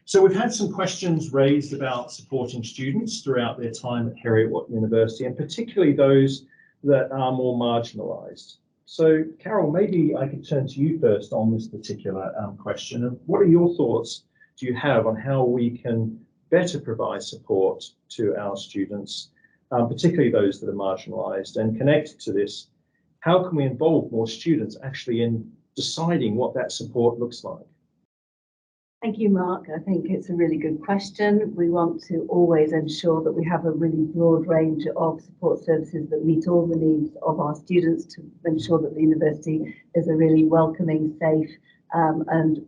So we've had some questions raised about supporting students throughout their time at Heriot-Watt University, and particularly those that are more marginalised. So Carol, maybe I could turn to you first on this particular question. And what are your thoughts do you have on how we can better provide support to our students, particularly those that are marginalised? And connected to this, how can we involve more students actually in deciding what that support looks like? Thank you, Mark. I think it's a really good question. We want to always ensure that we have a really broad range of support services that meet all the needs of our students, to ensure that the university is a really welcoming, safe and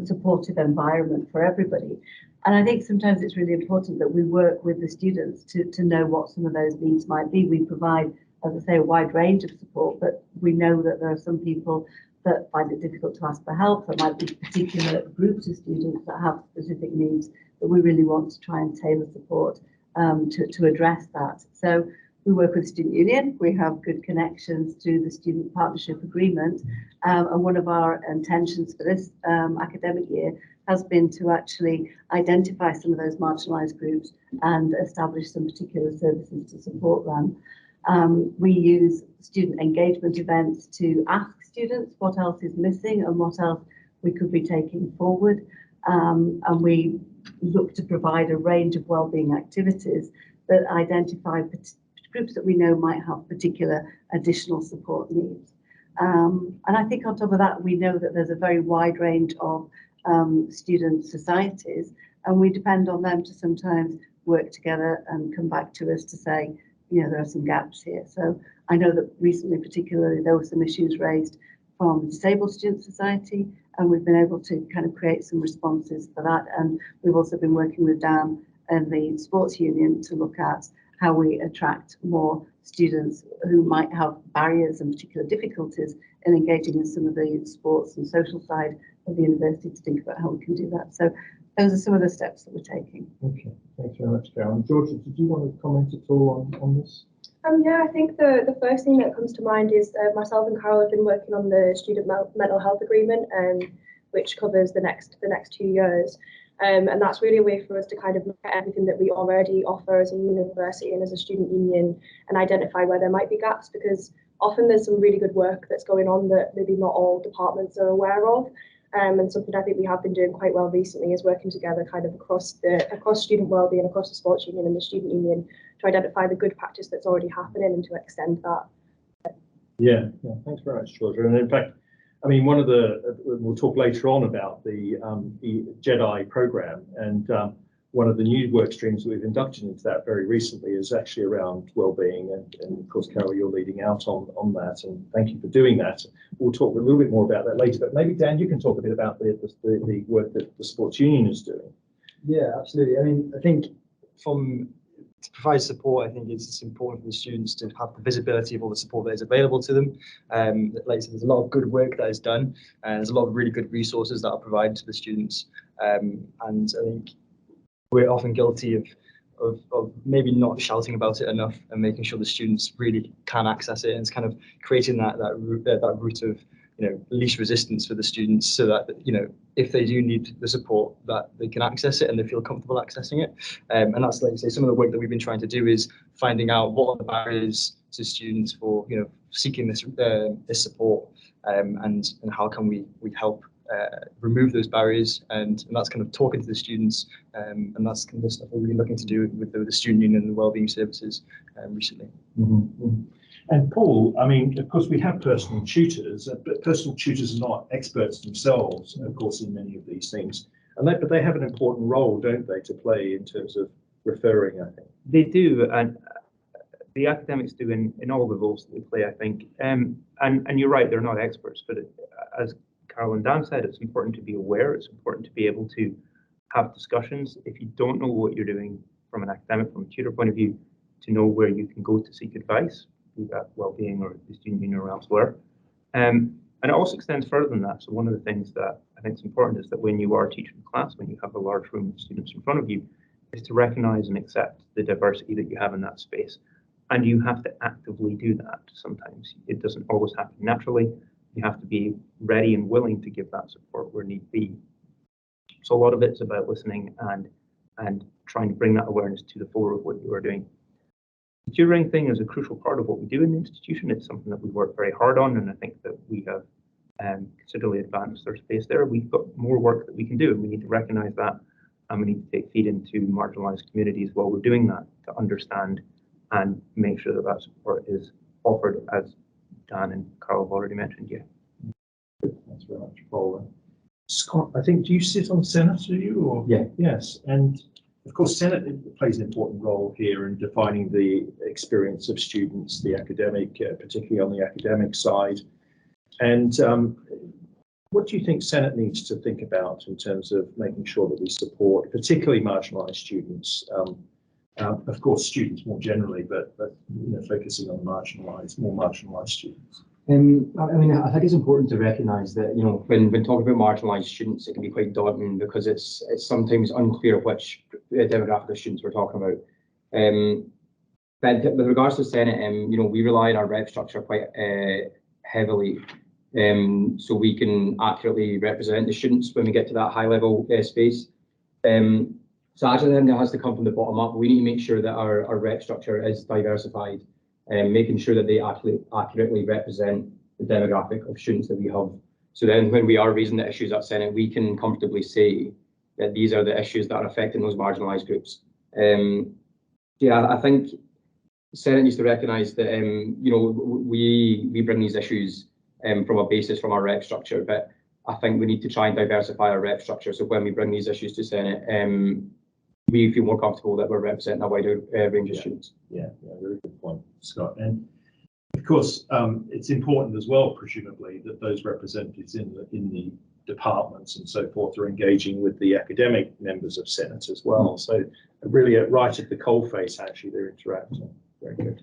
supportive environment for everybody. And I think sometimes it's really important that we work with the students to know what some of those needs might be. We provide, as I say, a wide range of support, but we know that there are some people that find it difficult to ask for help. There might be particular groups of students that have specific needs that we really want to try and tailor support to address that. So we work with the Student Union. We have good connections through the Student Partnership Agreement. And one of our intentions for this academic year has been to actually identify some of those marginalised groups and establish some particular services to support them. We use student engagement events to ask students what else is missing and what else we could be taking forward. And we look to provide a range of wellbeing activities that identify groups that we know might have particular additional support needs. And I think on top of that, we know that there's a very wide range of student societies, and we depend on them to sometimes work together and come back to us to say, you know, there are some gaps here. So I know that recently, particularly, there were some issues raised from the Disabled Student Society, and we've been able to kind of create some responses for that. And we've also been working with Dan and the Sports Union to look at how we attract more students who might have barriers and particular difficulties in engaging in some of the sports and social side of the university, to think about how we can do that. So those are some of the steps that we're taking. Okay, thanks very much, Carol. Georgia, did you want to comment at all on this? Yeah, I think the first thing that comes to mind is myself and Carol have been working on the student mental health agreement, which covers the next 2 years. And that's really a way for us to kind of look at everything that we already offer as a university and as a student union, and identify where there might be gaps, because often there's some really good work that's going on that maybe not all departments are aware of. And something I think we have been doing quite well recently is working together kind of across student wellbeing, across the sports union and the student union, to identify the good practice that's already happening and to extend that. Yeah, thanks very much, Georgia. And in fact, I mean, one of the, we'll talk later on about the GEDI program, and one of the new work streams that we've inducted into that very recently is actually around wellbeing, and of course, Carol, you're leading out on that, and thank you for doing that. We'll talk a little bit more about that later, but maybe Dan, you can talk a bit about the work that the sports union is doing. Yeah, absolutely. I mean, I think to provide support, I think it's important for the students to have the visibility of all the support that is available to them. Like I said, there's a lot of good work that is done, and there's a lot of really good resources that are provided to the students. And I think we're often guilty of maybe not shouting about it enough and making sure the students really can access it. And it's kind of creating that route of, you know, least resistance for the students, so that, you know, if they do need the support, that they can access it and they feel comfortable accessing it. And that's, like I say, some of the work that we've been trying to do is finding out what are the barriers to students for, you know, seeking this support, and how can we help remove those barriers, and that's kind of talking to the students, and that's kind of the stuff we've been looking to do with the student union and the wellbeing services recently. Mm-hmm. And Paul, I mean, of course, we have personal tutors, but personal tutors are not experts themselves, of course, in many of these things. But they have an important role, don't they, to play in terms of referring, I think. They do, and the academics do in all the roles that they play, I think. And you're right, they're not experts, but as Carol and Dan said, it's important to be aware. It's important to be able to have discussions. If you don't know what you're doing from an academic, from a tutor point of view, to know where you can go to seek advice, be that wellbeing or the student union or elsewhere. And it also extends further than that. So one of the things that I think is important is that when you are teaching a class, when you have a large room of students in front of you, is to recognise and accept the diversity that you have in that space. And you have to actively do that. Sometimes it doesn't always happen naturally. You have to be ready and willing to give that support where need be. So a lot of it's about listening and trying to bring that awareness to the fore of what you are doing. The tutoring thing is a crucial part of what we do in the institution. It's something that we work very hard on, and I think that we have considerably advanced our space there. We've got more work that we can do, and we need to recognise that, and we need to take feed into marginalised communities while we're doing that to understand and make sure that that support is offered, as Dan and Carl have already mentioned. Yeah. Thanks very much, Paul. Scott, I think, do you sit on Senate, do you? Or? Yeah. Yes, and of course, Senate plays an important role here in defining the experience of students, the academic, particularly on the academic side. And what do you think Senate needs to think about in terms of making sure that we support particularly marginalised students? Of course, students more generally, but you know, focusing on more marginalised students. I mean, I think it's important to recognise that, you know, when talking about marginalised students, it can be quite daunting because it's sometimes unclear which demographic of students we're talking about. But with regards to Senate, you know, we rely on our rep structure quite heavily, so we can accurately represent the students when we get to that high level space. So actually, I think it has to come from the bottom up. We need to make sure that our rep structure is diversified, and making sure that they accurately represent the demographic of students that we have. So then when we are raising the issues at Senate, we can comfortably say that these are the issues that are affecting those marginalised groups. Yeah, I think Senate needs to recognise that, you know, we bring these issues from a basis from our rep structure, but I think we need to try and diversify our rep structure. So when we bring these issues to Senate, we feel more comfortable that we're representing a wider range of students. Yeah, very good point, Scott. And of course, it's important as well, presumably, that those representatives in the departments and so forth are engaging with the academic members of Senate as well. So really, right at the coalface, actually, they're interacting. Very good.